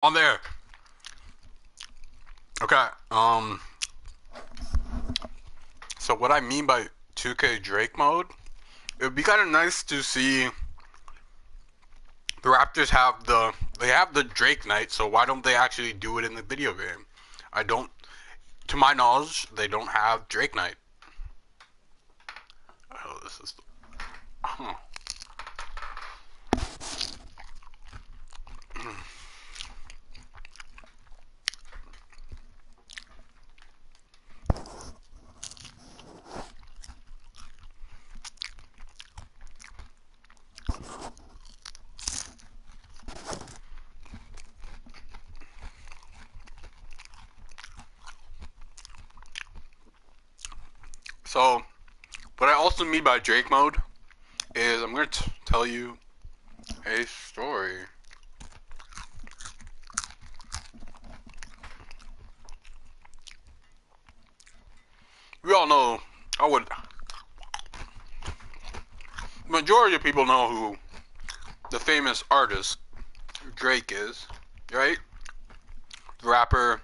On there. Okay. So what I mean by 2K Drake mode, it would be kind of nice to see the Raptors have the Drake night. So why don't they actually do it in the video game? I don't. To my knowledge, they don't have Drake night. Oh, this is. Huh. So what I also mean by Drake mode is I'm gonna tell you a story. We all know. I would. Majority of people know who the famous artist Drake is, right? The rapper,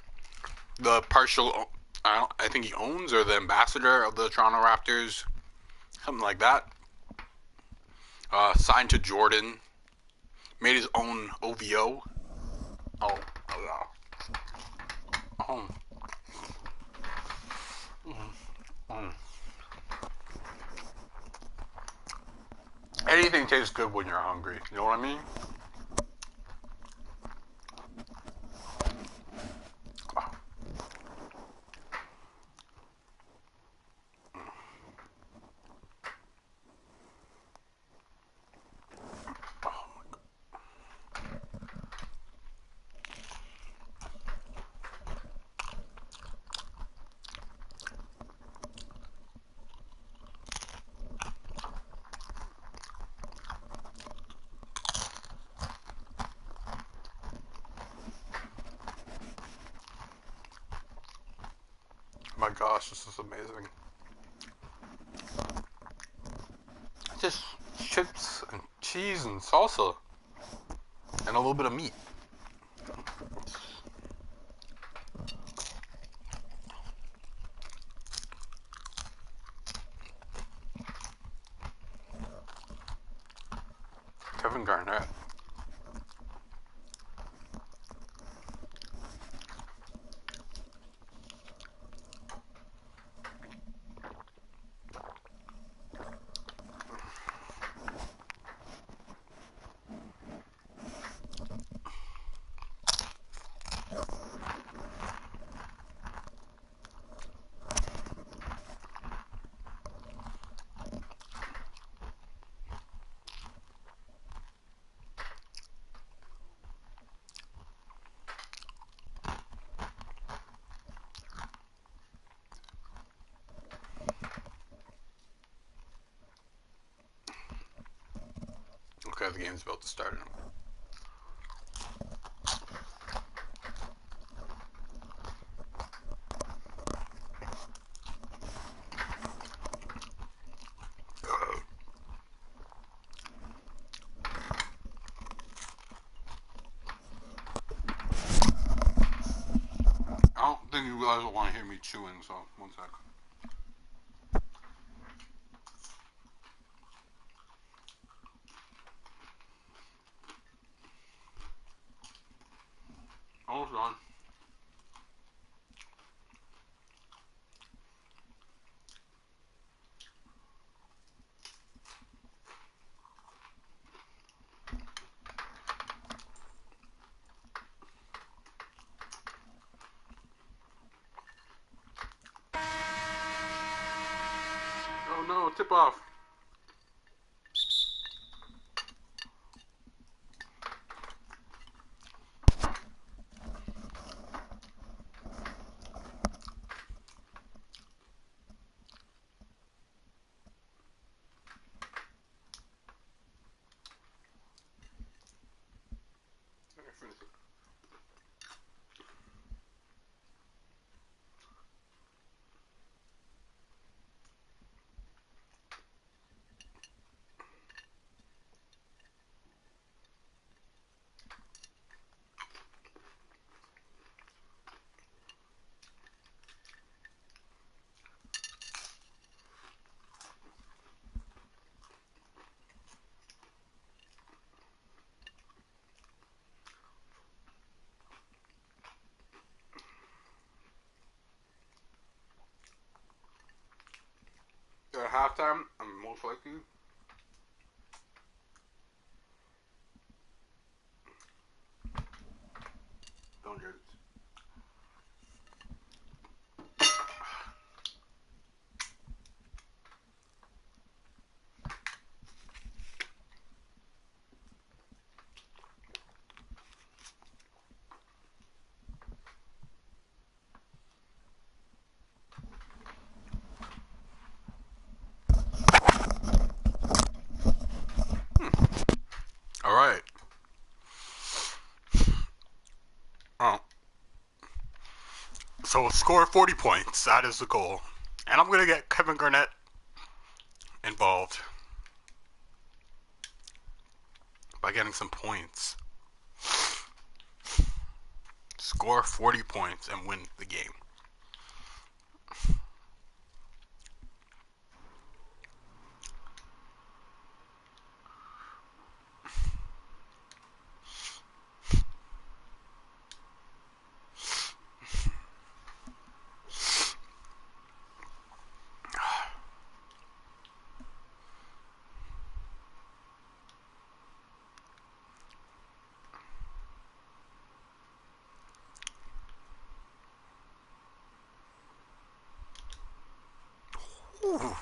the partial, I think he owns or the ambassador of the Toronto Raptors, something like that. Signed to Jordan, made his own OVO. Oh, oh, oh. Mm. Anything tastes good when you're hungry. You know what I mean? My gosh, this is amazing. Just chips and cheese and salsa and a little bit of meat. Kevin Garnett. Okay, the game's about to start. I don't think you guys will want to hear me chewing, so one sec. Almost done. Oh no, tip off. halftime, most likely. Don't drink. All right. Oh, so score 40 points. That is the goal, and I'm gonna get Kevin Garnett involved by getting some points. Score 40 points and win the game. Ooh.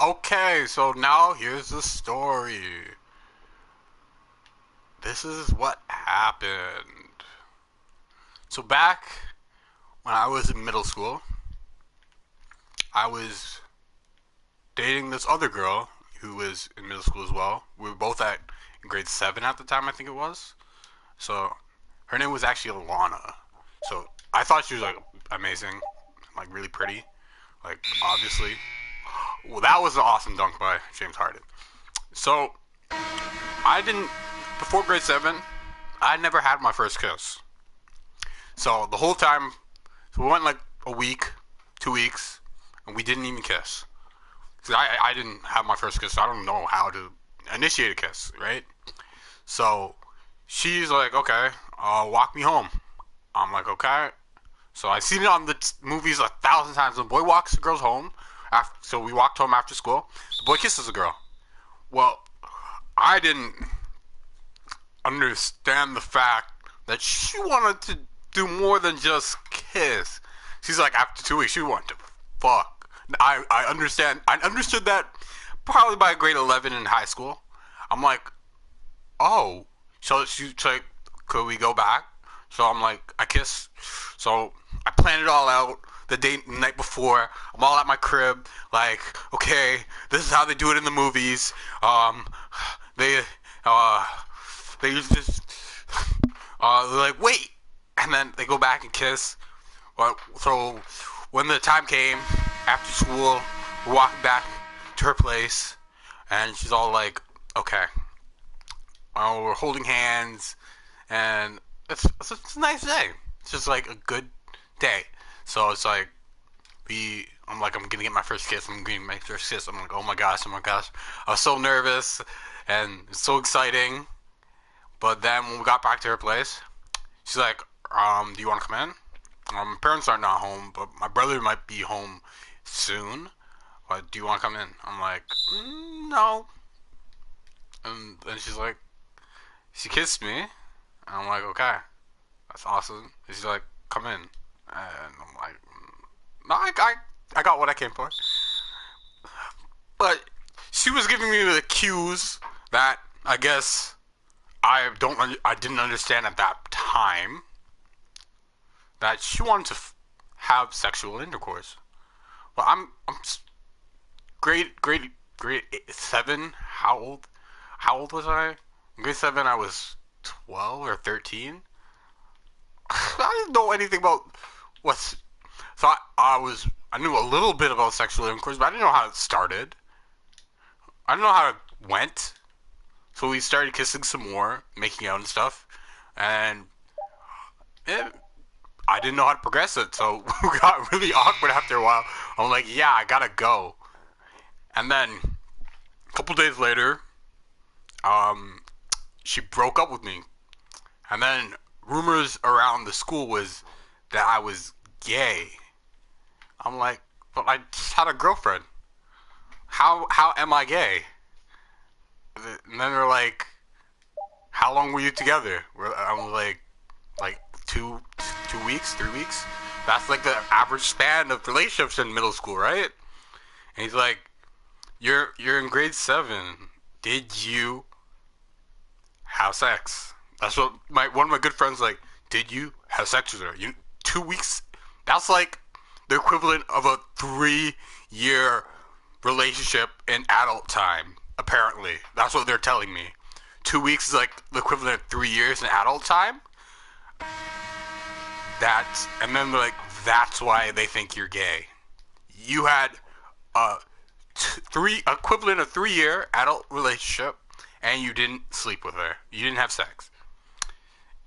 Okay, so now here's the story. This is what happened. So back when I was in middle school, I was dating this other girl who was in middle school as well. We were both at grade 7 at the time, I think it was. So her name was actually Alana. So I thought she was like amazing, like really pretty, like obviously. Well, that was an awesome dunk by James Harden. So I didn't before grade 7. I never had my first kiss. So the whole time, so we went like a week, 2 weeks, and we didn't even kiss. Cause I didn't have my first kiss, so I don't know how to initiate a kiss, right? So she's like, okay, walk me home. I'm like, okay. So I've seen it on the movies 1,000 times. When a boy walks the girls home, So we walked home after school. The boy kisses the girl. Well, I didn't understand the fact that she wanted to do more than just kiss. She's like, after 2 weeks, she wanted to fuck. I understand. I understood that probably by grade 11 in high school. I'm like, oh. So she's like, could we go back? So I'm like, I kiss. So I planned it all out the night before. I'm all at my crib, like, okay, this is how they do it in the movies. They they just they're like, wait, and then they go back and kiss. Well, so when the time came after school, we're walking back to her place, and she's all like, okay, we're holding hands, and it's a nice day. It's just like a good day. So it's like I'm like, I'm gonna get my first kiss. I'm getting my first kiss. I'm like, oh my gosh. I was so nervous and so exciting. But then when we got back to her place, she's like, do you want to come in? My parents are not home, but my brother might be home soon. But do you want to come in? I'm like, no. And then she's like, she kissed me. And I'm like, okay, that's awesome. And she's like, come in. And I'm like, no, I got what I came for. But she was giving me the cues that I guess I didn't understand at that time, that she wanted to have sexual intercourse. Well, I'm grade 7. How old was I? In grade 7, I was 12 or 13. I didn't know anything about what's. So I knew a little bit about sexual intercourse, but I didn't know how it started. I didn't know how it went. So we started kissing some more, making out and stuff, and I didn't know how to progress it, so we got really awkward after a while. I'm like, yeah, I gotta go. And then a couple days later, she broke up with me, and then rumors around the school was that I was gay. I'm like, but I just had a girlfriend. How am I gay? And then they're like, how long were you together? I'm like 2 weeks, 3 weeks. That's like the average span of relationships in middle school, right? And he's like, you're in grade 7. Did you have sex? That's what one of my good friends like. Did you have sex with her? 2 weeks. That's like the equivalent of a 3-year relationship in adult time. Apparently, that's what they're telling me. 2 weeks is like the equivalent of 3 years in adult time. And then they're like, that's why they think you're gay. You had a equivalent of 3-year adult relationship, and you didn't sleep with her. You didn't have sex.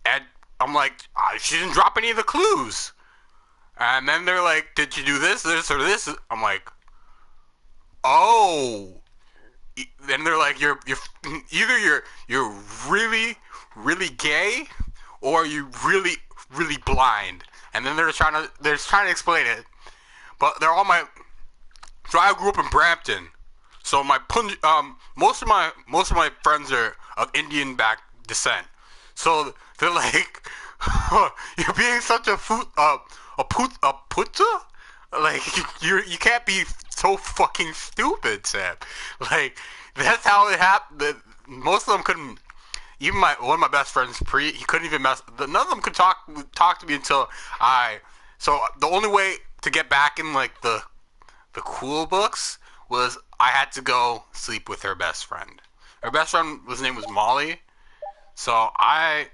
And I'm like, she didn't drop any of the clues. And then they're like, did you do this, or this? I'm like, oh. Then they're like, you're either you're really, really gay, or you really, really blind. And then they're just trying to explain it. But they're all my. So I grew up in Brampton. So most of my friends are of Indian back descent. So they're like, you're being such a puta? Like, you can't be so fucking stupid, Sam. Like, that's how it happened. Most of them couldn't. Even one of my best friends, he couldn't even none of them could talk to me until So the only way to get back in like the cool books was I had to go sleep with her best friend. Her best friend, his name was Molly. So I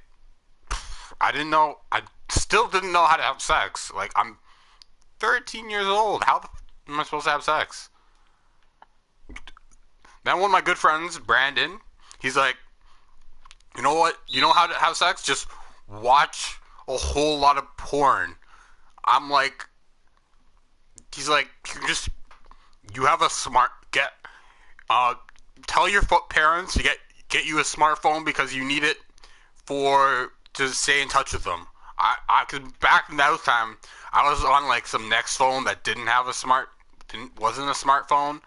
didn't know. I still didn't know how to have sex. Like, I'm 13 years old. How the am I supposed to have sex? Then one of my good friends, Brandon, he's like, you know what? You know how to have sex? Just watch a whole lot of porn. I'm like, he's like, you have a tell your parents to get you a smartphone because you need it to stay in touch with them. Cause back in that time, I was on like some Next phone that didn't have a smart wasn't a smartphone.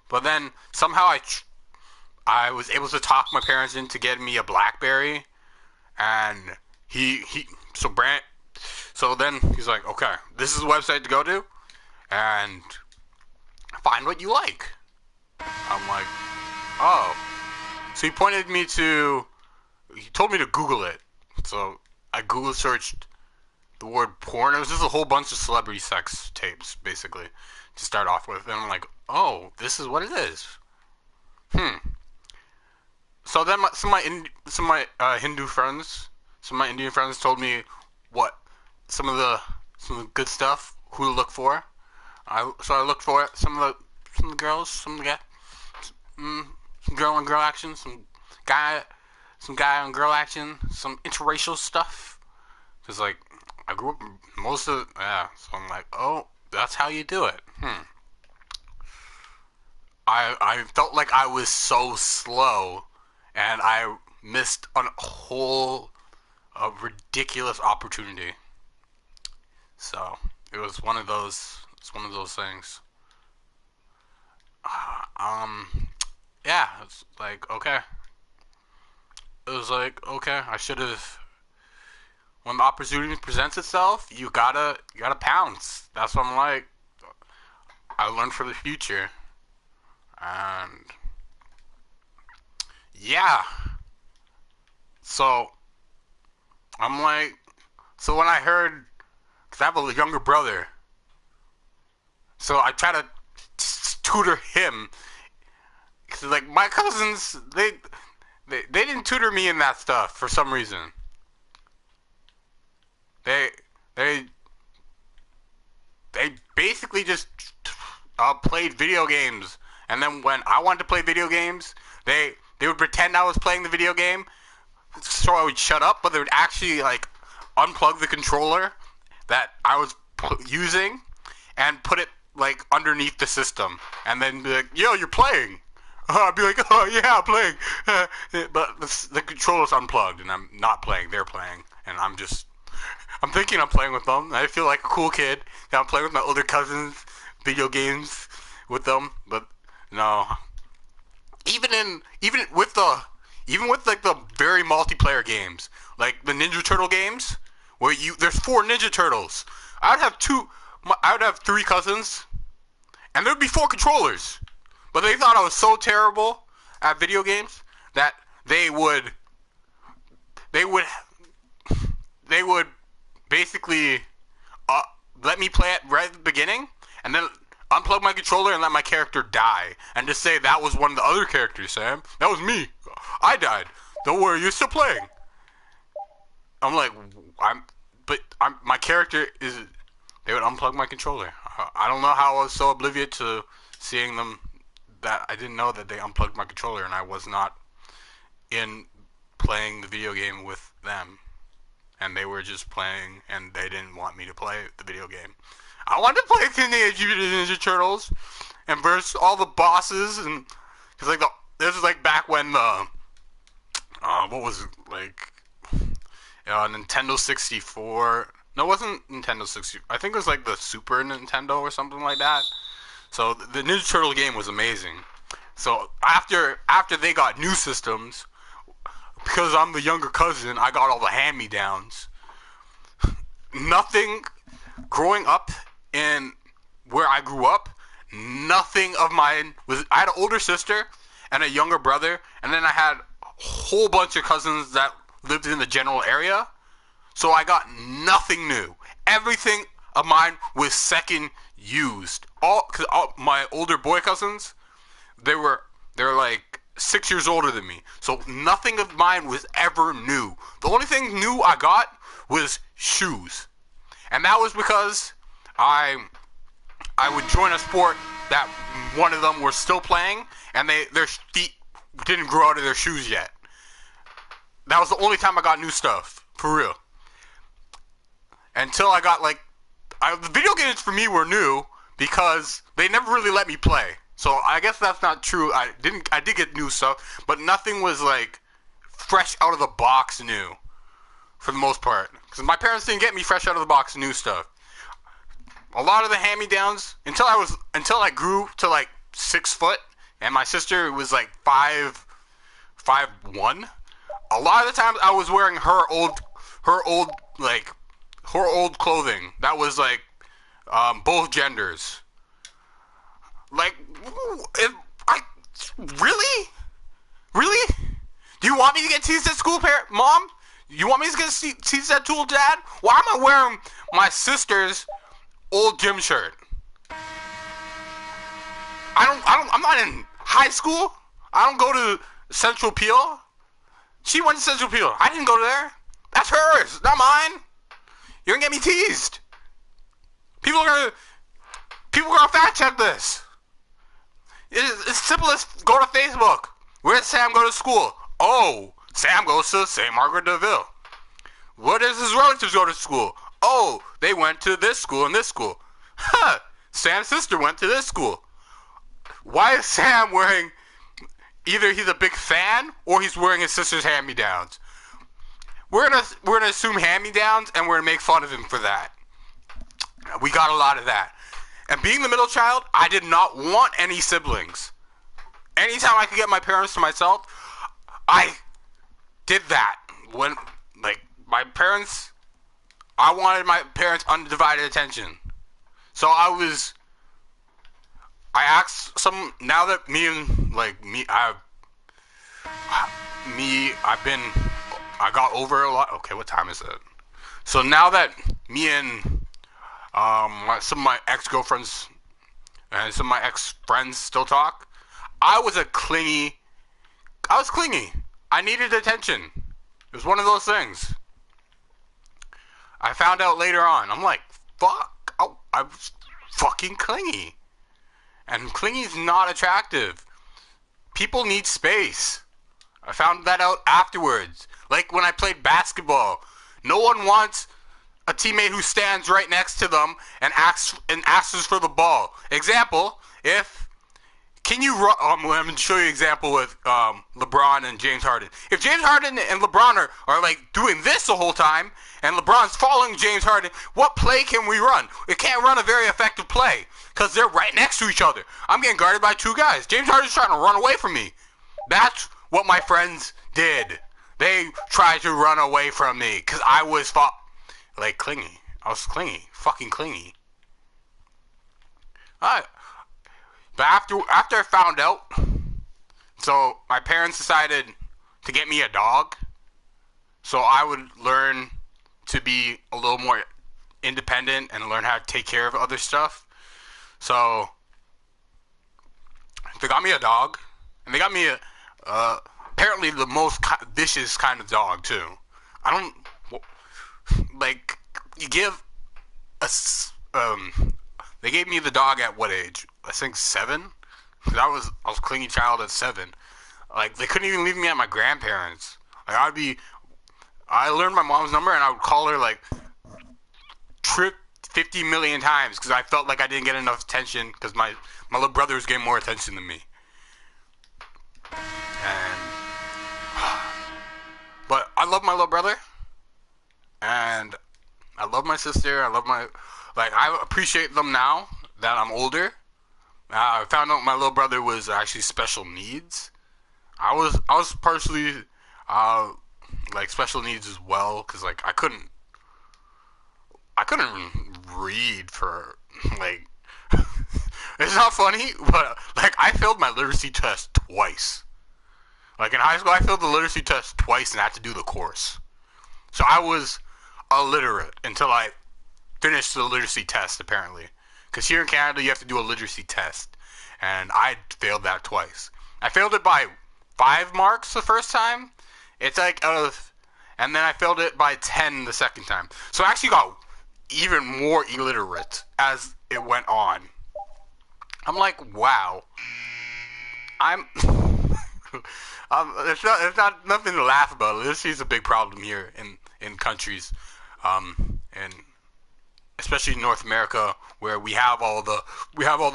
But then somehow I was able to talk my parents into getting me a BlackBerry, and so then he's like, okay, this is the website to go to, and find what you like. I'm like, oh. So he told me to Google it. So I Google searched the word porn. It was just a whole bunch of celebrity sex tapes, basically, to start off with. And I'm like, oh, this is what it is. So then some of my Hindu friends, some of my Indian friends told me what some of the good stuff, who to look for. So I looked for it. Some of the girls, some girl on girl action, some guy on girl action, some interracial stuff. Cause like I grew up so I'm like, oh, that's how you do it. I felt like I was so slow, and I missed a ridiculous opportunity. So it was one of those. It's one of those things. Yeah, it's like, okay. It was like, okay, I should have. When the opportunity presents itself, you gotta pounce. That's what I'm like. I learned for the future, and yeah. So I'm like, so when I heard, cause I have a younger brother, so I try to tutor him. Cause like my cousins, they didn't tutor me in that stuff for some reason. They basically just played video games, and then when I wanted to play video games, they would pretend I was playing the video game, so I would shut up, but they would actually like unplug the controller that I was using and put it like underneath the system, and then be like, "Yo, you're playing." I'd be like, "Oh yeah, I'm playing," but the controller's unplugged, and I'm not playing. They're playing, and I'm thinking I'm playing with them. I feel like a cool kid. I'm playing with my older cousins, video games with them, but no. Even with like the very multiplayer games, like the Ninja Turtle games, where there's 4 Ninja Turtles. I would have 3 cousins, and there'd be 4 controllers. But they thought I was so terrible at video games that they would basically let me play it right at the beginning, and then unplug my controller and let my character die, and just say that was one of the other characters, Sam. That was me. I died. Don't worry, you're still playing. I'm like, my character is. They would unplug my controller. I don't know how I was so oblivious to seeing them that I didn't know that they unplugged my controller, and I was not in playing the video game with them. And they were just playing, and they didn't want me to play the video game. I wanted to play Teenage Mutant Ninja Turtles and verse all the bosses, and cause like this is like back when the what was it, like Nintendo 64. No, it wasn't Nintendo 64. I think it was like the Super Nintendo or something like that. So the Ninja Turtle game was amazing. So after they got new systems, because I'm the younger cousin, I got all the hand-me-downs. Nothing, growing up in where I grew up, nothing of mine was. I had an older sister and a younger brother, and then I had a whole bunch of cousins that lived in the general area. So I got nothing new. Everything of mine was second used. Cause my older boy cousins, they're like 6 years older than me. So nothing of mine was ever new. The only thing new I got was shoes. And that was because I would join a sport that one of them were still playing, and their feet didn't grow out of their shoes yet. That was the only time I got new stuff, for real. Until I got the video games for me were new because they never really let me play. So I guess that's not true. I did get new stuff, but nothing was like fresh out of the box new, for the most part. Because my parents didn't get me fresh out of the box new stuff. a lot of the hand-me-downs until I grew to like 6 foot, and my sister was like 5'1". A lot of the times I was wearing her old like her old clothing that was like both genders. Like, if I really, really, do you want me to get teased at school, mom? You want me to get teased at school, dad? Why am I wearing my sister's old gym shirt? I'm not in high school. I don't go to Central Peel. She went to Central Peel. I didn't go there. That's hers, not mine. You're gonna get me teased. People are gonna fact check this. It's simple as go to Facebook. Where does Sam go to school? Oh, Sam goes to St. Margaret de Ville. Where does his relatives go to school? Oh, they went to this school and this school. Huh, Sam's sister went to this school. Why is Sam wearing... Either he's a big fan or he's wearing his sister's hand-me-downs. We're gonna assume hand-me-downs and we're gonna make fun of him for that. We got a lot of that. And being the middle child, I did not want any siblings. Anytime I could get my parents to myself, I did that. When, like, my parents, I wanted my parents' undivided attention. So I asked some, now that I got over a lot. Okay, what time is it? So now that me and some of my ex-girlfriends and some of my ex-friends still talk, I was clingy. I needed attention. It was one of those things. I found out later on. I'm like, fuck. I was fucking clingy. And clingy's not attractive. People need space. I found that out afterwards. Like when I played basketball. No one wants a teammate who stands right next to them and asks for the ball. Example, can you run? I'm going to show you an example with LeBron and James Harden. If James Harden and LeBron are like doing this the whole time, and LeBron's following James Harden, what play can we run? We can't run a very effective play because they're right next to each other. I'm getting guarded by two guys. James Harden's trying to run away from me. That's what my friends did. They tried to run away from me because I was clingy. I was clingy, fucking clingy. Alright. But after I found out, so my parents decided to get me a dog, so I would learn to be a little more independent and learn how to take care of other stuff. So they got me a dog, and they got me apparently the most vicious kind of dog too. I don't like you give a they gave me the dog at what age? I think 7. Cause I was a clingy child at 7. Like they couldn't even leave me at my grandparents. Like I learned my mom's number and I would call her like 50 million times because I felt like I didn't get enough attention because my little brother was getting more attention than me. But I love my little brother, and I love my sister. I appreciate them now that I'm older. I found out my little brother was actually special needs. I was partially special needs as well because like I couldn't read for like it's not funny, but like I failed my literacy test twice. Like in high school, I failed the literacy test twice and had to do the course. So I was illiterate until I finished the literacy test, apparently. Because here in Canada, you have to do a literacy test. And I failed that twice. I failed it by 5 marks the first time. It's like and then I failed it by 10 the second time. So I actually got even more illiterate as it went on. I'm like, wow. It's not nothing to laugh about. Literacy is a big problem here in countries, and especially in North America, where we have all the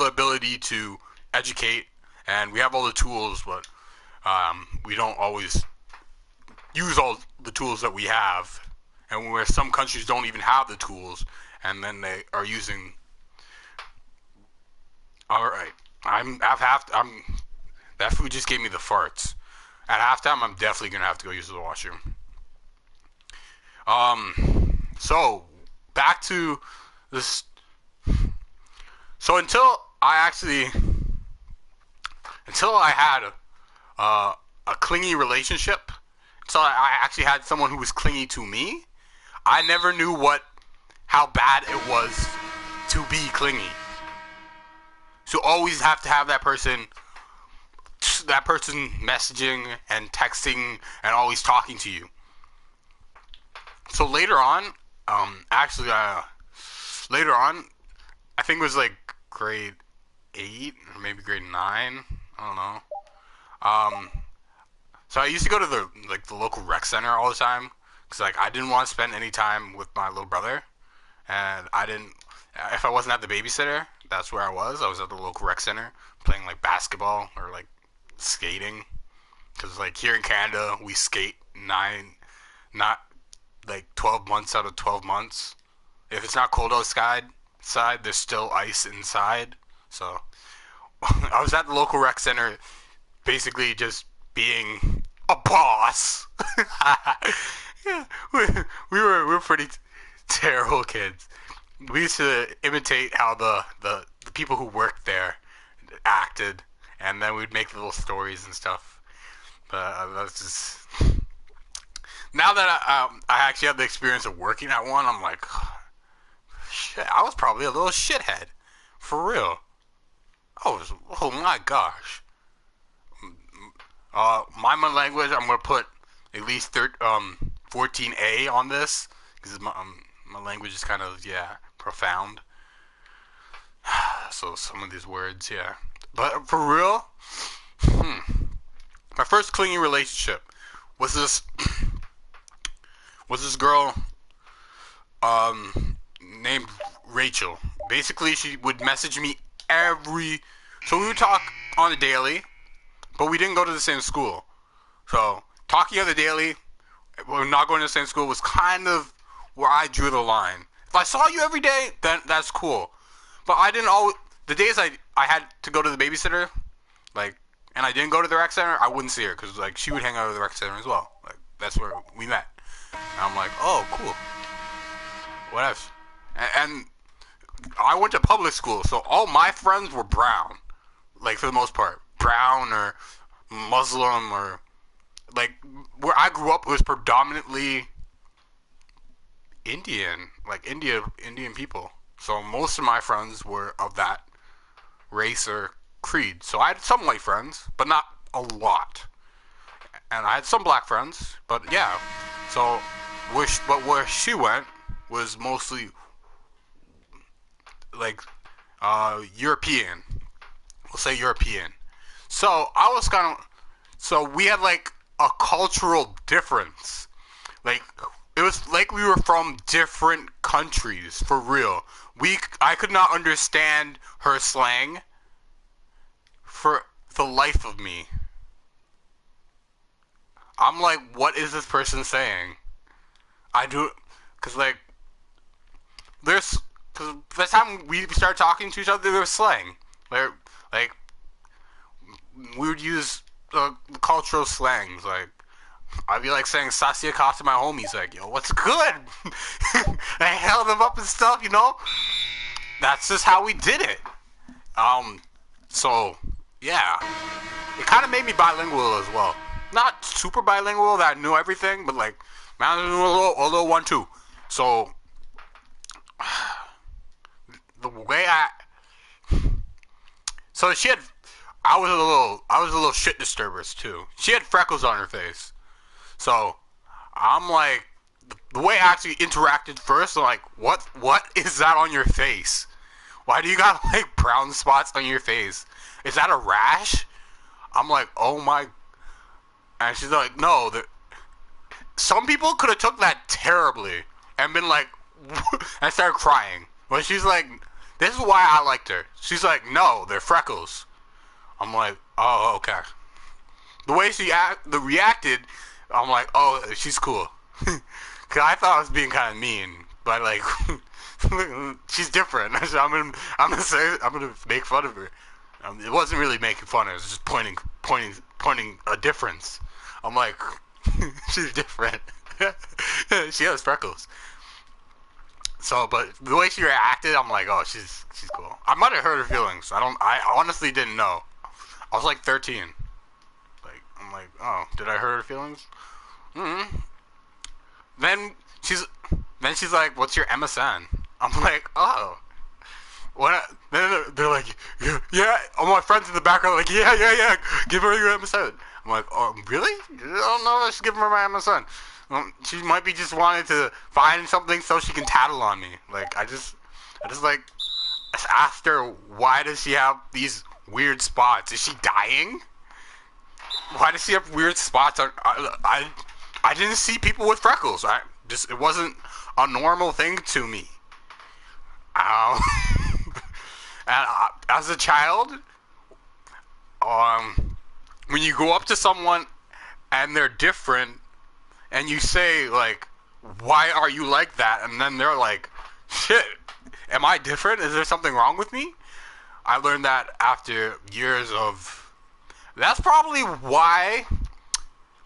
ability to educate and we have all the tools, but we don't always use all the tools that we have, and where some countries don't even have the tools, and then they are using All right. I've have I'm that food just gave me the farts. At halftime, I'm definitely gonna have to go use the washroom. So back to this. So until I had a clingy relationship, until I actually had someone who was clingy to me, I never knew how bad it was to be clingy. So always have to have that person messaging and texting and always talking to you. So later on, I think it was like grade 8 or maybe grade 9. I don't know. Um, so I used to go to the local rec center all the time because like I didn't want to spend any time with my little brother, and I didn't. If I wasn't at the babysitter, that's where I was. I was at the local rec center playing like basketball or like skating. Because like here in Canada, we skate not like 12 months out of 12 months. If it's not cold outside, there's still ice inside. So I was at the local rec center, basically just being a boss. Yeah, we were pretty terrible kids. We used to imitate how the people who worked there acted, and then we'd make little stories and stuff. But that's just now that I actually have the experience of working at one, I'm like, shit, I was probably a little shithead, for real. Oh my gosh. My language, I'm gonna put at least 14A on this because my language is kind of profound. So some of these words, yeah. But for real, my first clingy relationship was this was this girl named Rachel. Basically, she would message me so we would talk on the daily, but we didn't go to the same school. So talking on the daily, we're not going to the same school was kind of where I drew the line. If I saw you every day, then that's cool. But I didn't always. The days I had to go to the babysitter, like, and I didn't go to the rec center, I wouldn't see her because like she would hang out at the rec center as well. Like that's where we met. And I'm like, oh, cool. What else? And I went to public school, so all my friends were brown, like for the most part, brown or Muslim or like where I grew up was predominantly Indian, like Indian people. So most of my friends were of that race or creed. So I had some white friends, but not a lot. And I had some black friends, but yeah. So where she went was mostly like European. We'll say European. So I was kind of so we had like a cultural difference. Like it was like we were from different countries for real. I could not understand her slang for the life of me. I'm like, what is this person saying? I do, cause like there's, cause by the time we started talking to each other, there was slang. Like we would use cultural slangs. Like I'd be like saying "Sasia Ka" to my homies, like, "Yo, what's good?" I held them up and stuff, you know. That's just how we did it. So yeah, it kind of made me bilingual as well. Not super bilingual that I knew everything, but like, man, I knew a little one too. So the way so she had, I was a little shit disturbers too. She had freckles on her face, so I'm like, the way I actually interacted first, I'm like, what is that on your face? Why do you got like brown spots on your face? Is that a rash? I'm like, oh my. And she's like, no. Some people could have took that terribly and been like, and started crying. But she's like, this is why I liked her. She's like, no, they're freckles. I'm like, oh, okay. The way the reacted, I'm like, oh, she's cool. Cause I thought I was being kind of mean, but like, She's different. So I'm gonna make fun of her. It wasn't really making fun. It was just pointing a difference. I'm like, she's different. She has freckles. So, but the way she reacted, I'm like, oh, she's cool. I might have hurt her feelings. I honestly didn't know. I was like 13. Like, I'm like, oh, did I hurt her feelings? Mm-hmm. Then she's like, what's your MSN? I'm like, oh. Then they're like, yeah. All my friends in the background are like, yeah. Give her your MSN. I'm like, oh, really? I don't know if I should give her my MSN. She might be just wanting to find something so she can tattle on me. Like, I just like asked her, why does she have these weird spots? Is she dying? Why does she have weird spots? I didn't see people with freckles. It wasn't a normal thing to me. And as a child, when you go up to someone and they're different, and you say, like, why are you like that? And then they're like, shit, am I different? Is there something wrong with me? I learned that after years of... That's probably why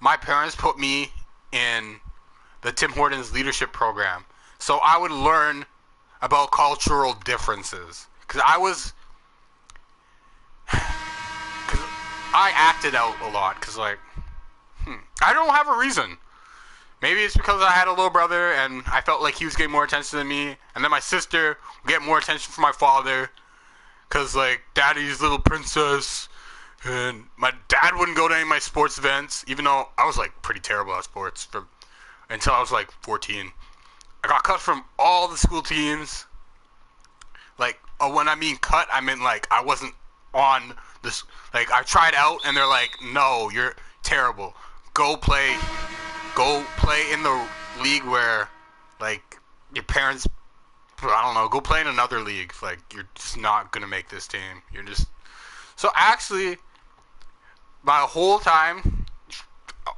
my parents put me in the Tim Hortons leadership program. So I would learn about cultural differences. Because I acted out a lot. Because, like, I don't have a reason. Maybe it's because I had a little brother and I felt like he was getting more attention than me. And then my sister would get more attention from my father. Because, like, daddy's little princess. And my dad wouldn't go to any of my sports events. Even though I was, like, pretty terrible at sports until I was, like, 14. I got cut from all the school teams. Like, when I mean cut, I mean, like, I wasn't on this. Like, I tried out and they're like, no, you're terrible. Go play in the league where, like, your parents, I don't know, go play in another league. Like, you're just not gonna make this team. You're just... So, actually, my whole time,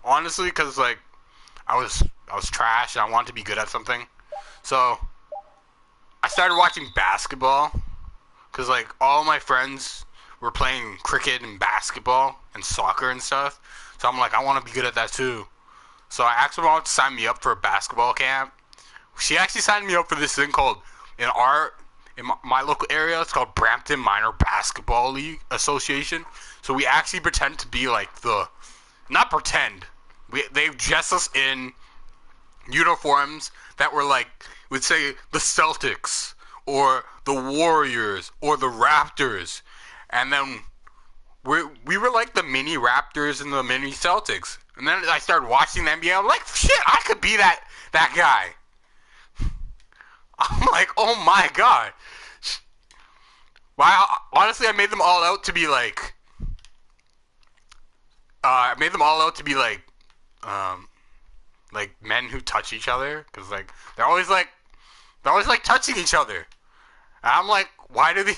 honestly, because, like, I was trash and I wanted to be good at something. So, I started watching basketball, because, like, all my friends were playing cricket and basketball and soccer and stuff. So, I'm like, I want to be good at that, too. So I asked my mom to sign me up for a basketball camp. She actually signed me up for this thing called, in my local area, it's called Brampton Minor Basketball League Association. So we actually pretend to be like not pretend. They dress us in uniforms that were like, would say the Celtics or the Warriors or the Raptors. And then we were like the mini Raptors and the mini Celtics. And then I started watching the NBA. I'm like, shit, I could be that guy. I'm like, oh my god. Well, honestly, I made them all out to be like... men who touch each other. Because, like, they're always like touching each other. And I'm like, why do they...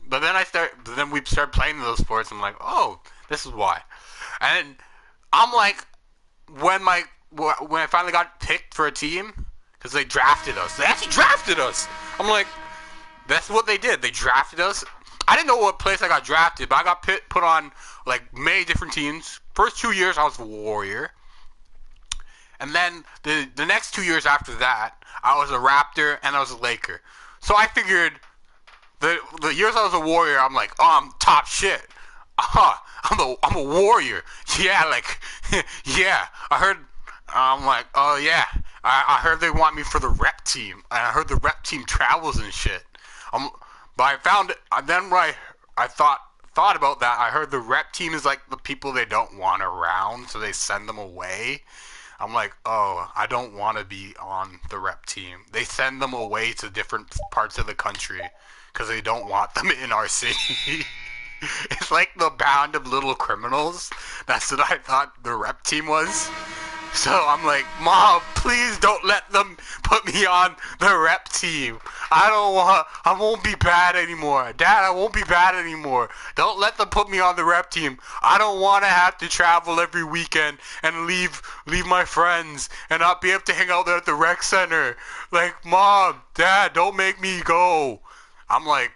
But then we start playing those sports. I'm like, oh, this is why. And I'm like, when I finally got picked for a team, because they drafted us. They actually drafted us. I'm like, that's what they did. They drafted us. I didn't know what place I got drafted, but I got put on, like, many different teams. First 2 years, I was a Warrior. And then the next 2 years after that, I was a Raptor and I was a Laker. So I figured the years I was a Warrior, I'm like, oh, I'm top shit. I'm a Warrior. Yeah, like, yeah. I'm like, oh yeah. I heard they want me for the rep team. And I heard the rep team travels and shit. But I found, then when I thought about that, I heard the rep team is like the people they don't want around, so they send them away. I'm like, oh, I don't want to be on the rep team. They send them away to different parts of the country because they don't want them in our city. It's like the band of little criminals. That's what I thought the rep team was. So I'm like, Mom, please don't let them put me on the rep team. I won't be bad anymore. Dad, I won't be bad anymore. Don't let them put me on the rep team. I don't want to have to travel every weekend and leave my friends and not be able to hang out there at the rec center. Like, Mom, Dad, don't make me go. I'm like,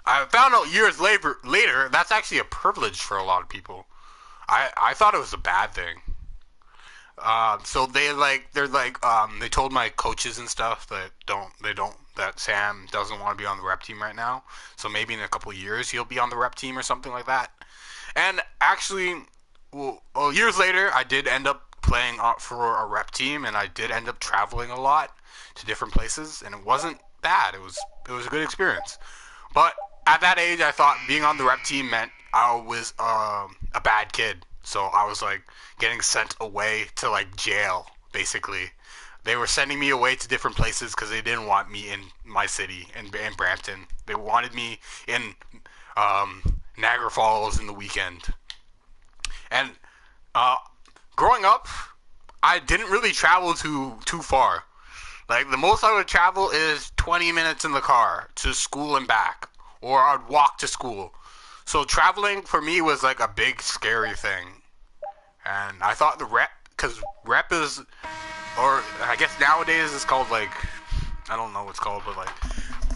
I found out years later that's actually a privilege for a lot of people. I thought it was a bad thing. So they told my coaches and stuff that that Sam doesn't want to be on the rep team right now. So maybe in a couple of years he'll be on the rep team or something like that. And actually, years later, I did end up playing for a rep team, and I did end up traveling a lot to different places, and it wasn't bad. It was a good experience. But at that age, I thought being on the rep team meant I was a bad kid. So I was like getting sent away to like jail, basically. They were sending me away to different places because they didn't want me in my city in Brampton. They wanted me in Niagara Falls in the weekend. And uh, growing up, I didn't really travel too far. Like the most I would travel is 20 minutes in the car to school and back, or I'd walk to school. So traveling for me was like a big scary thing. And I thought the rep, because rep is, or I guess nowadays it's called like, I don't know what it's called, but like,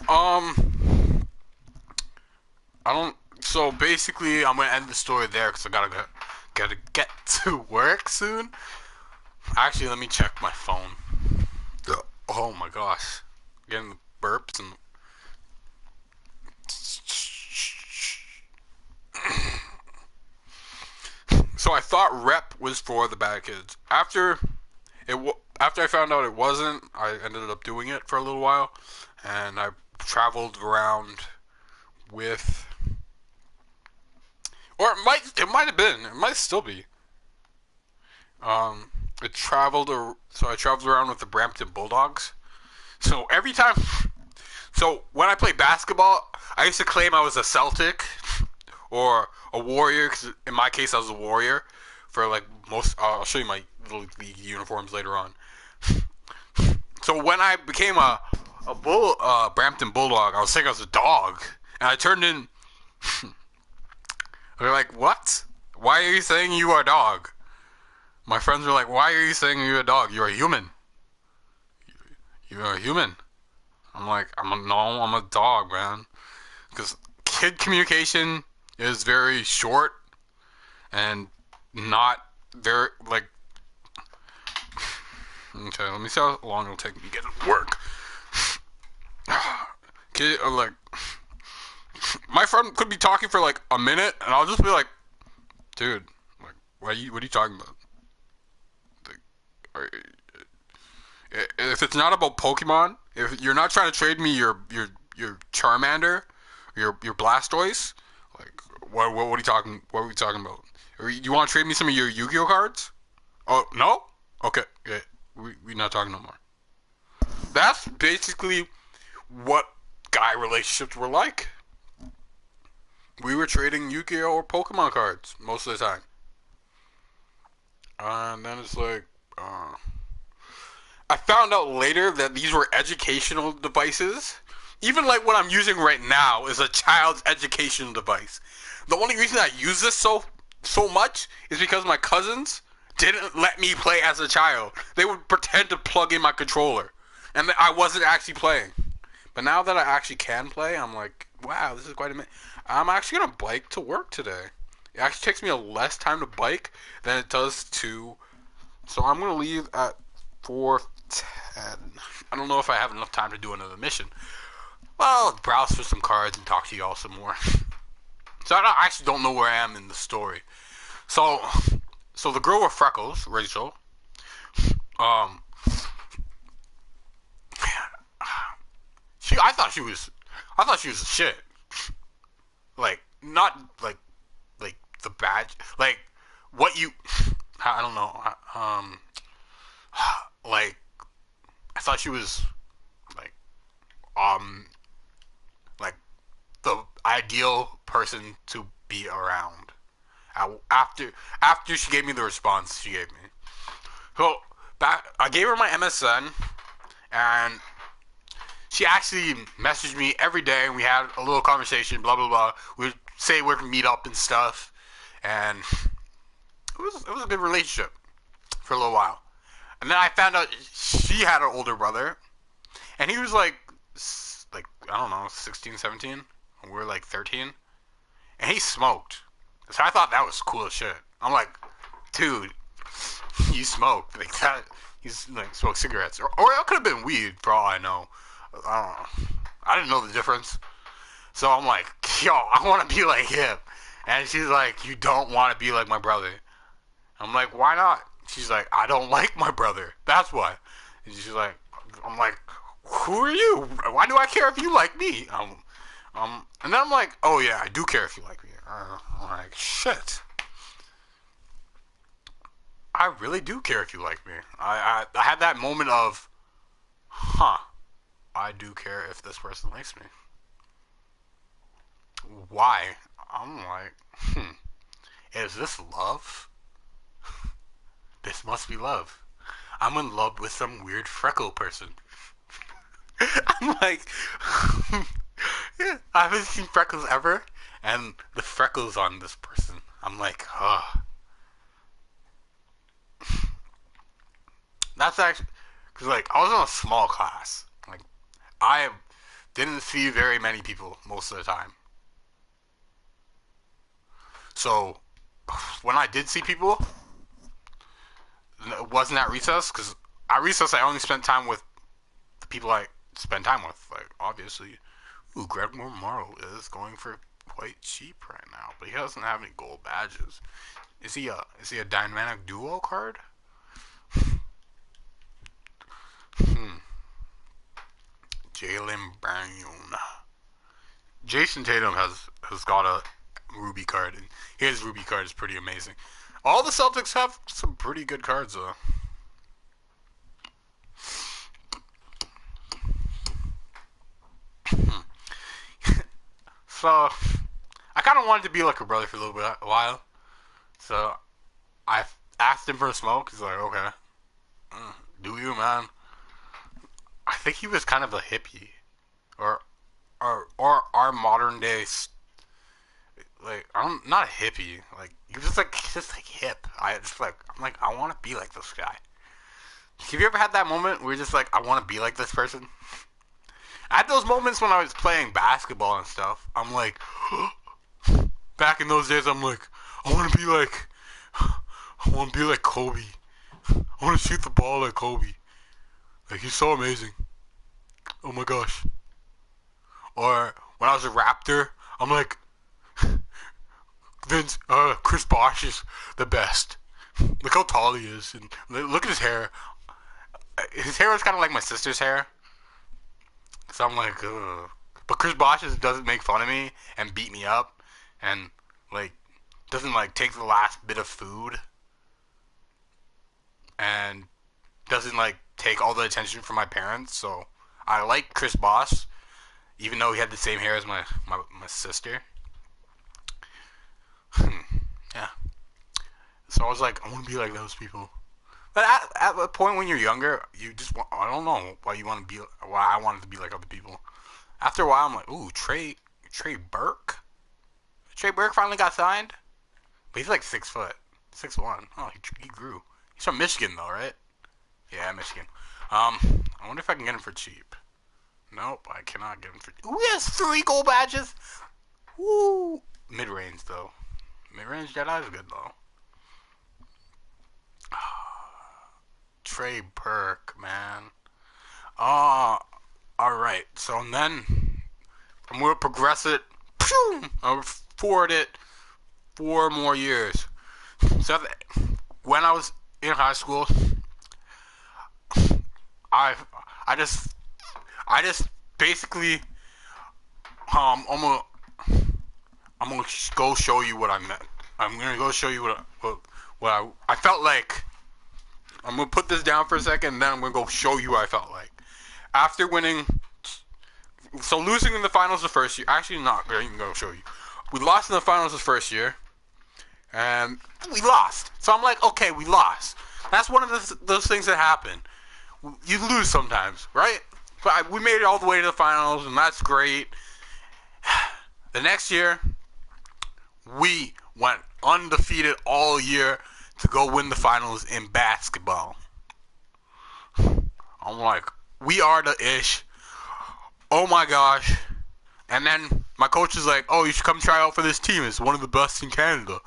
I don't. So basically, I'm gonna end the story there because I gotta get to work soon. Actually, let me check my phone. Oh my gosh, getting the burps and. So I thought rep was for the bad kids. After I found out it wasn't, I ended up doing it for a little while, and I traveled around with, or it might have been, it might still be. It traveled, so I traveled around with the Brampton Bulldogs. So every time, so when I played basketball, I used to claim I was a Celtic or a Warrior. Cause in my case, I was a Warrior for like most. I'll show you my little league uniforms later on. So when I became a Brampton Bulldog, I was saying I was a dog, and I turned in. They're like, "What? Why are you saying you are a dog?" My friends were like, "Why are you saying you're a dog? You're a human. You're a human." I'm like, I'm a dog, man. Because kid communication is very short and not very like. Okay, let me see how long it'll take me to get to work. Kid, like, my friend could be talking for like a minute, and I'll just be like, "Dude, like, what are you talking about? Like, if it's not about Pokemon, if you're not trying to trade me your Charmander, your Blastoise, like what are you talking? What are we talking about? Or you want to trade me some of your Yu-Gi-Oh cards? Oh no, okay, yeah, we're not talking no more. That's basically what guy relationships were like. We were trading Yu-Gi-Oh or Pokemon cards most of the time, and then it's like. I found out later that these were educational devices. Even like what I'm using right now is a child's educational device. The only reason I use this so much is because my cousins didn't let me play as a child. They would pretend to plug in my controller, and I wasn't actually playing. But now that I actually can play, I'm like, wow, this is quite a minute. I'm actually gonna bike to work today. It actually takes me a less time to bike than it does to. So I'm gonna leave at 4:10. I don't know if I have enough time to do another mission. Well, I'll browse for some cards and talk to y'all some more. So I actually don't know where I am in the story. So, so the girl with freckles, Rachel, um, I thought she was a shit. Like, not like the badge, like what you, I don't know, like I thought she was like, um, like the ideal person to be around. After she gave me the response she gave me, So back, I gave her my MSN, and she actually messaged me every day, and we had a little conversation. Blah blah blah. We'd say we'd meet up and stuff, and it was a good relationship for a little while. And then I found out she had an older brother, and he was like I don't know, 16, 17. And we were like 13, and he smoked. So I thought that was cool as shit. I'm like, dude, you smoke like that? He's like smoked cigarettes, or it could have been weed for all I know. I don't know. I didn't know the difference. So I'm like, yo, I want to be like him. And she's like, you don't want to be like my brother. I'm like, why not? She's like, I don't like my brother. That's why. And she's like, I'm like, who are you? Why do I care if you like me? And then I'm like, oh yeah, I do care if you like me. I'm like, shit. I really do care if you like me. I had that moment of, huh, I do care if this person likes me. Why? I'm like, is this love? This must be love. I'm in love with some weird freckle person. I'm like, yeah, I haven't seen freckles ever, and the freckles on this person. I'm like, that's actually, because like I was in a small class. Like I didn't see very many people most of the time. So when I did see people, it wasn't at recess, because at recess I only spent time with the people I spend time with. Like obviously, ooh, Gregmore Morrow is going for quite cheap right now, but he doesn't have any gold badges. Is he a dynamic duo card? Jalen Brown. Jason Tatum has got a Ruby card, and his Ruby card is pretty amazing. All the Celtics have some pretty good cards though. So I kind of wanted to be like a brother for a while. So I asked him for a smoke. He's like, okay, do you, man? I think he was kind of a hippie, or or our modern day, like I'm not a hippie. Like he was just like hip. I'm like I want to be like this guy. Have you ever had that moment where you're just like I want to be like this person? I had those moments when I was playing basketball and stuff. I'm like, back in those days, I'm like, I want to be like, I want to be like Kobe. I want to shoot the ball like Kobe. Like he's so amazing. Oh my gosh. Or when I was a Raptor, I'm like, Chris Bosh is the best. Look how tall he is, and look at his hair. His hair was kind of like my sister's hair. So I'm like, ugh. But Chris Bosh doesn't make fun of me and beat me up, and like doesn't like take the last bit of food, and doesn't like take all the attention from my parents. So I like Chris Bosh, even though he had the same hair as my sister. Yeah. So I was like, I want to be like those people. But at a point when you're younger, you just want, I don't know why you want to be, why I wanted to be like other people. After a while, I'm like, ooh, Trey Burke? Trey Burke finally got signed? But he's like 6', 6'1". Oh, he grew. He's from Michigan though, right? Yeah, Michigan. I wonder if I can get him for cheap. Nope, I cannot get him for cheap. Ooh, he has 3 gold badges! Woo! Mid-range though. Mid-range Jedi is good though. Trey Burke, man. Alright. So then I'm gonna progress it. I'll forward it 4 more years. So when I was in high school, I I just basically I'm gonna go show you what I meant. I'm gonna go show you what I felt like. I'm gonna put this down for a second, and then I'm gonna go show you what I felt like after winning. So losing in the finals the first year, actually not. I'm gonna show you. We lost in the finals the first year, and we lost. So I'm like, okay, we lost. That's one of those things that happen. You lose sometimes, right? But we made it all the way to the finals, and that's great. The next year, we went undefeated all year to go win the finals in basketball. I'm like, we are the ish. Oh my gosh. And then my coach is like, oh, you should come try out for this team. It's one of the best in Canada.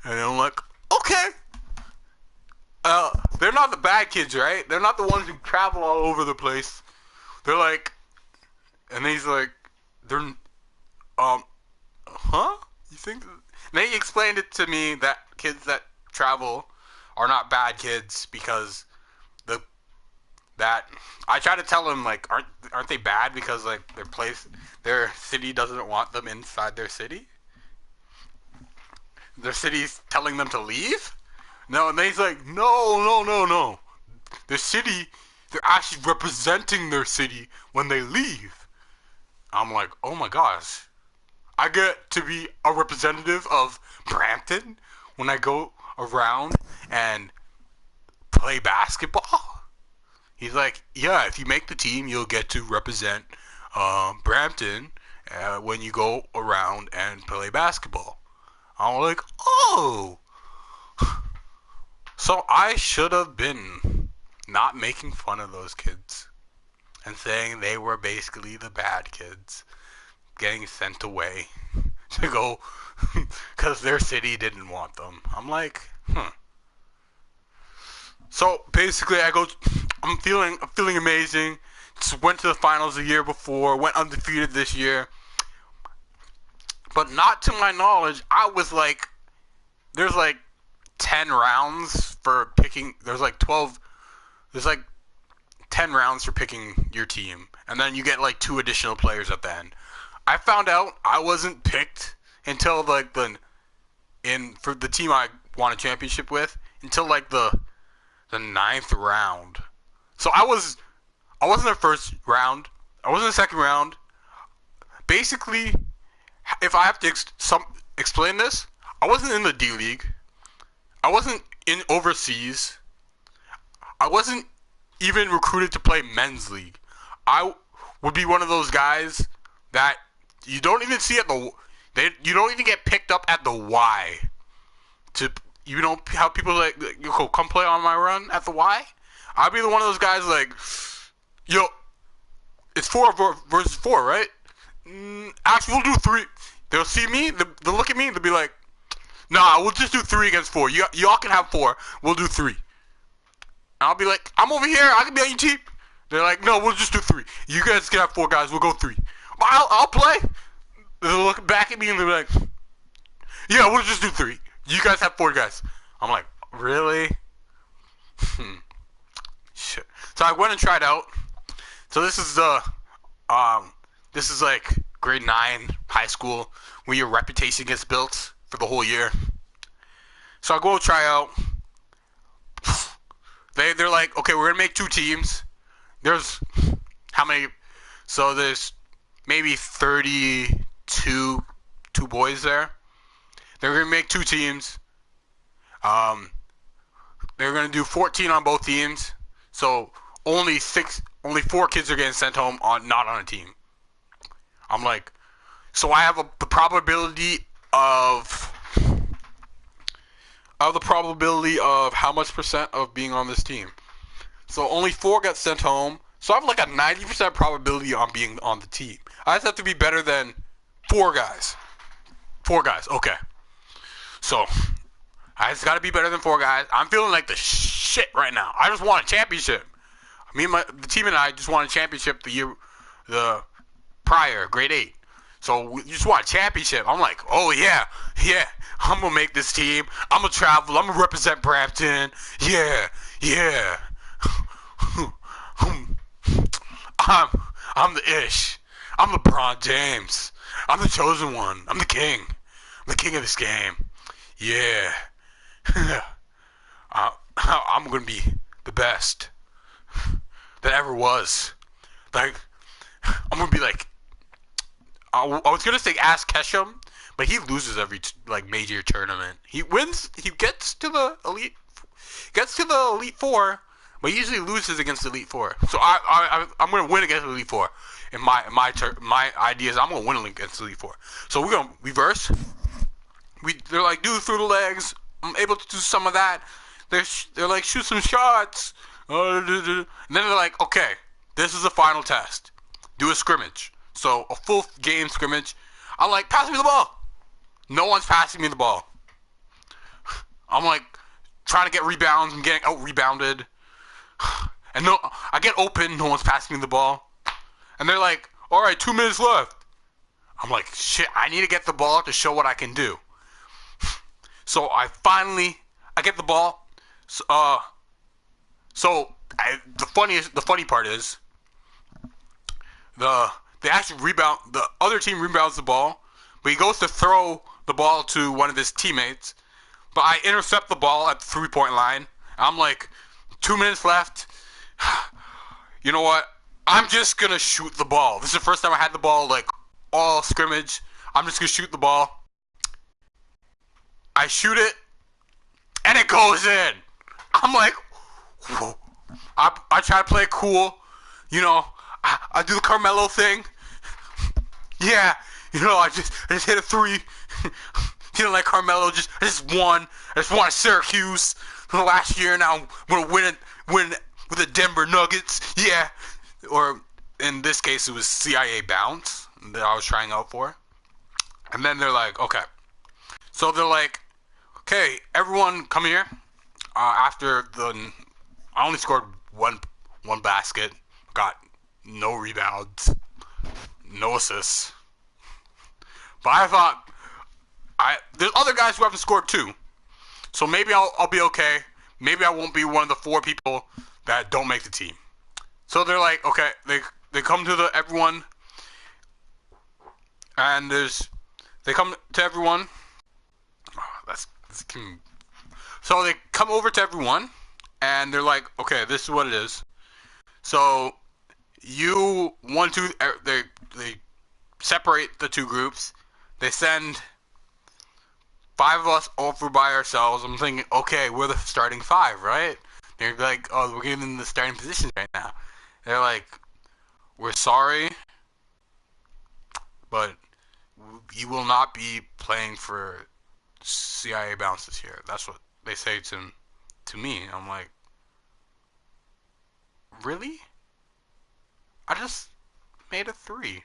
And I'm like, okay. They're not the bad kids, right? They're not the ones who travel all over the place. They're like, and he's like, they're, huh? You think? And they explained it to me that kids that travel are not bad kids because that I try to tell them like aren't they bad because like their city doesn't want them inside their city? Their city's telling them to leave? No, and he's like, no. The city, they're actually representing their city when they leave. I'm like, oh my gosh. I get to be a representative of Brampton when I go around and play basketball? He's like, yeah, if you make the team, you'll get to represent Brampton when you go around and play basketball. I'm like, oh. So I should have been not making fun of those kids and saying they were basically the bad kids getting sent away to go because their city didn't want them. I'm like, So basically, I'm feeling amazing. Just went to the finals the year before, went undefeated this year. But not to my knowledge, I was like, there's like 10 rounds for picking, there's like 10 rounds for picking your team. And then you get like 2 additional players at the end. I found out I wasn't picked until like for the team I won a championship with, until like the 9th round. So I wasn't in the first round. I wasn't in the second round. Basically, if I have to explain this, I wasn't in the D League. I wasn't in overseas. I wasn't even recruited to play men's league. I would be one of those guys that you don't even see you don't even get picked up at the Y. You know how people like, yo, come play on my run at the Y? I'd be one of those guys like, yo, it's 4 versus 4, right? Actually, we'll do 3. They'll see me, they'll look at me, they'll be like, nah, we'll just do 3 against 4. Y'all can have 4, we'll do 3. And I'll be like, I'm over here, I can be on your team. They're like, no, we'll just do 3. You guys can have 4 guys, we'll go 3. But I'll play. They'll look back at me and they'll be like, yeah, we'll just do 3. You guys have 4 guys. I'm like, really? Shit. So I went and tried out. So this is like grade 9 high school where your reputation gets built for the whole year. So I go try out. They're like, okay, we're gonna make 2 teams. There's how many? So there's maybe 32 boys there. They're going to make 2 teams. They're going to do 14 on both teams. So only 4 kids are getting sent home not on a team. I'm like, so I have the probability of how much percent of being on this team. So only 4 got sent home. So I have like a 90% probability on being on the team. I just have to be better than 4 guys. 4 guys, okay. So, I just gotta be better than 4 guys. I'm feeling like the shit right now. I just won a championship. The team and I just won a championship the prior, grade 8. So, we just won a championship. I'm like, oh yeah, I'm gonna make this team. I'm gonna travel. I'm gonna represent Brampton. Yeah. I'm the ish. I'm LeBron James. I'm the chosen one. I'm the king. I'm the king of this game. Yeah. I'm gonna be the best that ever was. Like, I'm gonna be like, I was gonna say Ask Ketchum, but he loses every major tournament. He wins. He gets to the Elite Gets to the Elite Four, but he usually loses against the Elite Four. So I'm gonna win against the Elite Four. In my idea is I'm gonna win against the Elite Four. So we're gonna reverse. They're like, do through the legs. I'm able to do some of that. They're like, shoot some shots. And then they're like, okay, this is the final test. Do a scrimmage. So a full game scrimmage. I'm like, pass me the ball. No one's passing me the ball. I'm like trying to get rebounds. I'm getting out rebounded. And no, I get open. No one's passing me the ball. And they're like, all right, 2 minutes left. I'm like, shit, I need to get the ball to show what I can do. So I get the ball. The funny part is, they actually rebound. The other team rebounds the ball, but he goes to throw the ball to one of his teammates. But I intercept the ball at the 3-point line. I'm like, 2 minutes left. You know what? I'm just gonna shoot the ball. This is the first time I had the ball like all scrimmage. I'm just gonna shoot the ball. I shoot it, and it goes in. I'm like, whoa. I try to play it cool. You know, I do the Carmelo thing. Yeah, you know, I just hit a 3. You know, like Carmelo, I just won. I just won at Syracuse from last year. Now I'm gonna win with the Denver Nuggets. Yeah, or in this case, it was CIA Bounce that I was trying out for. And then they're like, okay. So they're like, okay, everyone, come here. I only scored one basket, got no rebounds, no assists. But I thought, there's other guys who haven't scored too, so maybe I'll be okay. Maybe I won't be one of the 4 people that don't make the team. So they're like, okay, they come to everyone, and they come to everyone. So they come over to everyone, and they're like, okay, this is what it is. So you 1, 2, they separate the 2 groups. They send 5 of us over by ourselves. I'm thinking, okay, we're the starting 5, right? They're like, oh, we're getting in the starting positions right now. They're like, we're sorry, but you will not be playing for CIA Bounce this year. That's what they say to me. I'm like, really? I just made a 3.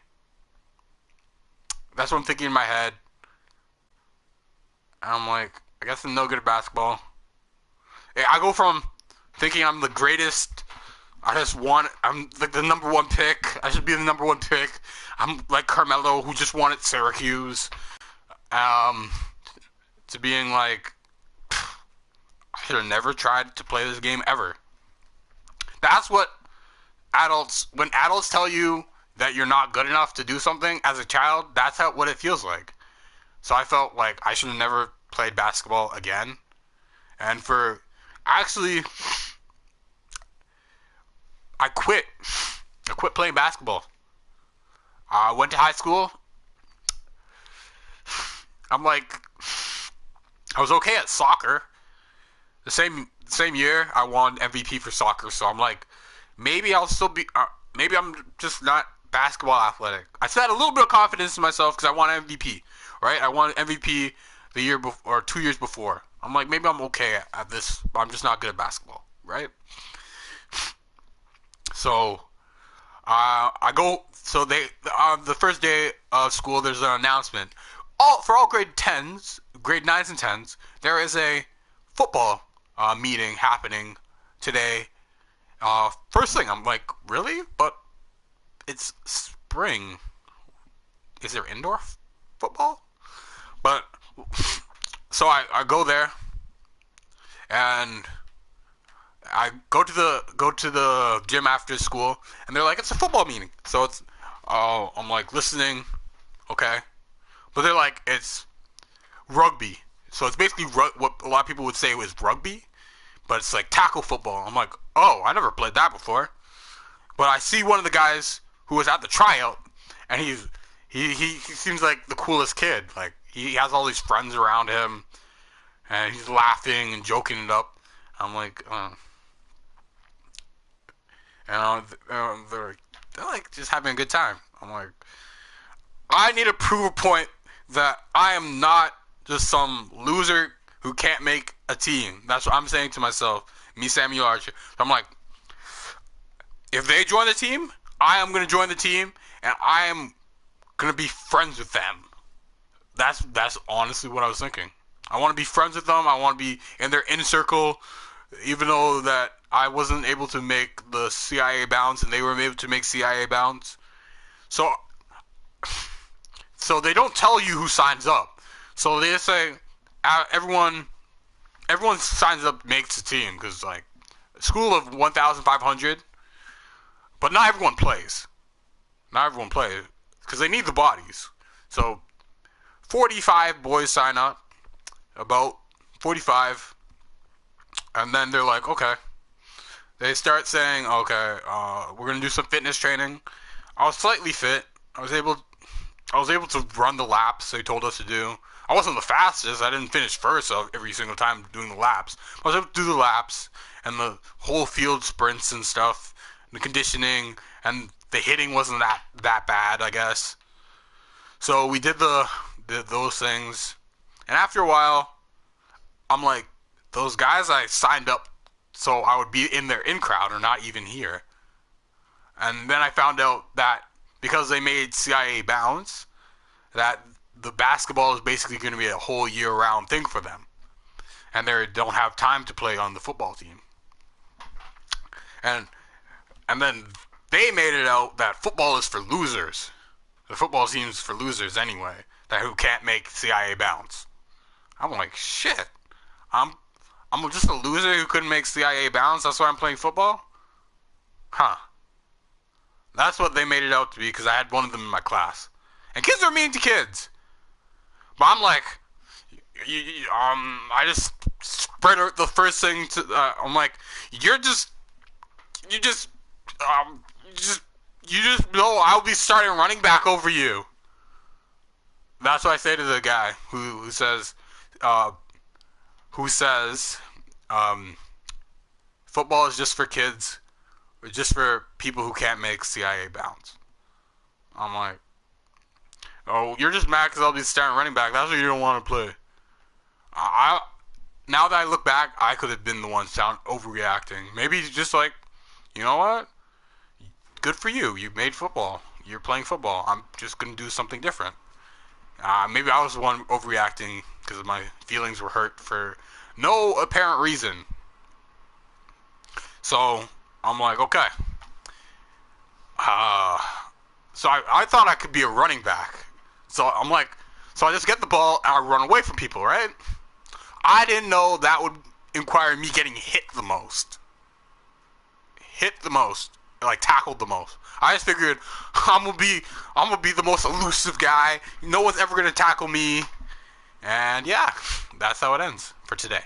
That's what I'm thinking in my head. And I'm like, I guess I'm no good at basketball. I go from thinking I'm the greatest. I'm like the number 1 pick. I should be the number 1 pick. I'm like Carmelo, who just won at Syracuse. To being like, I should have never tried to play this game ever. That's what when adults tell you that you're not good enough to do something as a child, that's what it feels like. So I felt like I should have never played basketball again. And actually, I quit. I quit playing basketball. I went to high school. I'm like, I was okay at soccer. The same year, I won MVP for soccer. So I'm like, maybe I'll still be. Maybe I'm just not basketball athletic. I still had a little bit of confidence in myself because I won MVP. Right? I won MVP the year before, or 2 years before. I'm like, maybe I'm okay at this, but I'm just not good at basketball. Right? So I go. So the first day of school, there's an announcement. For all grade 9s and 10s, there is a football meeting happening today. First thing, I'm like, really? But it's spring. Is there indoor football? But so I go there, and I go to the gym after school, and they're like, it's a football meeting. So I'm like listening, okay, but they're like, it's rugby. So it's basically what a lot of people would say was rugby, but it's like tackle football. I'm like, oh, I never played that before. But I see one of the guys who was at the tryout, and he seems like the coolest kid. Like he has all these friends around him, and he's laughing and joking it up. I'm like, and they're like just having a good time. I'm like, I need to prove a point that I am not just some loser who can't make a team. That's what I'm saying to myself, me, Samuel Archer. So I'm like, if they join the team, I am going to join the team, and I am going to be friends with them. That's honestly what I was thinking. I want to be friends with them. I want to be in their inner circle, even though that I wasn't able to make the CIA bounds and they were able to make CIA bounds. So they don't tell you who signs up. So they just say everyone signs up, makes a team, because like a school of 1,500, but not everyone plays. Not everyone plays because they need the bodies. So 45 boys sign up, about 45, and then they're like, okay. They start saying, okay, we're gonna do some fitness training. I was slightly fit. I was able to run the laps they told us to do. I wasn't the fastest. I didn't finish first every single time doing the laps. I was able to do the laps and the whole field sprints and stuff, the conditioning, and the hitting wasn't that bad, I guess. So we did those things, and after a while, I'm like, those guys I signed up so I would be in their in crowd are not even here. And then I found out that because they made CIA bounds, that the basketball is basically going to be a whole year-round thing for them, and they don't have time to play on the football team. And then they made it out that football is for losers. The football team's for losers anyway, that who can't make CIA bounds. I'm like, shit. I'm just a loser who couldn't make CIA bounds. That's why I'm playing football? Huh. That's what they made it out to be, because I had one of them in my class. And kids are mean to kids. But I'm like, I just spread out the first thing to, I'm like, you just know I'll be starting running back over you. That's what I say to the guy who says, football is just for kids, or just for people who can't make CIA bounds. I'm like, oh, you're just mad because I'll be starting running back. That's why you don't want to play. Now that I look back, I could have been the one overreacting. Maybe just like, you know what? Good for you. You made football. You're playing football. I'm just going to do something different. Maybe I was the one overreacting because my feelings were hurt for no apparent reason. So I'm like, okay. So I thought I could be a running back. So I'm like, so I just get the ball and I run away from people, right? I didn't know that would require me getting hit the most. Like tackled the most. I just figured I'm gonna be the most elusive guy. No one's ever gonna tackle me. And yeah, that's how it ends for today.